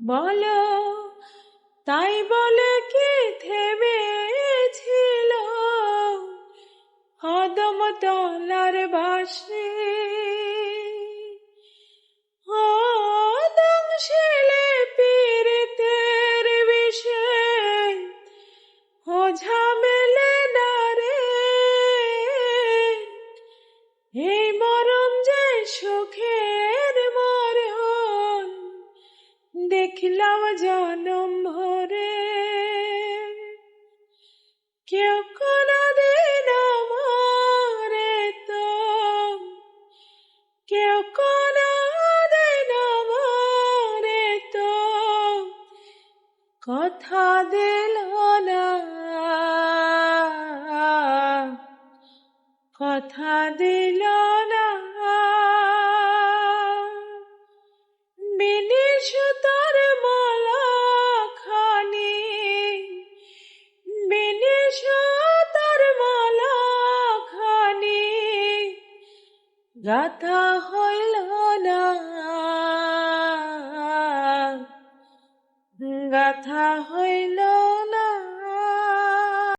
বলো তাই বলে কি থেমেছিল কদম তলার বাসে? দংশিলে পীড়িতের বিষে ওঝা মেলে না রে। এই মরণ যে সুখের মরণ দেখলাম জনম ভরে। কেউ কোনদিন মরে তো, কেউ কোনদিন মরে তো কথা দিল না, কথা দিল না। বিনি সুতার মালা খানি, বিনি সুতার মালা খানি গাথা হইল না, গাথা হইল